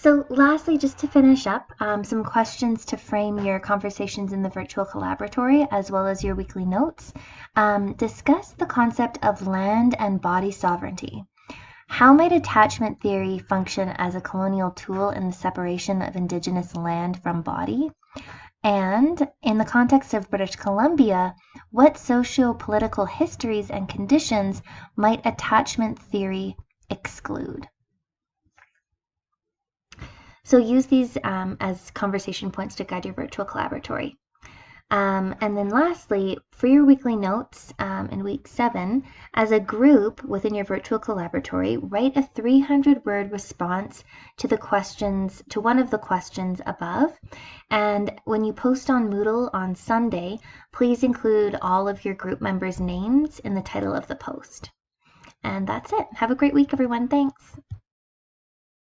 So lastly, just to finish up, some questions to frame your conversations in the virtual collaboratory as well as your weekly notes. Discuss the concept of land and body sovereignty. How might attachment theory function as a colonial tool in the separation of Indigenous land from body? And in the context of British Columbia, what socio-political histories and conditions might attachment theory exclude? So use these as conversation points to guide your virtual collaboratory. And then lastly, for your weekly notes in week 7, as a group within your virtual collaboratory, write a 300-word response to the questions, to one of the questions above. And when you post on Moodle on Sunday, please include all of your group members' names in the title of the post. And that's it. Have a great week, everyone. Thanks.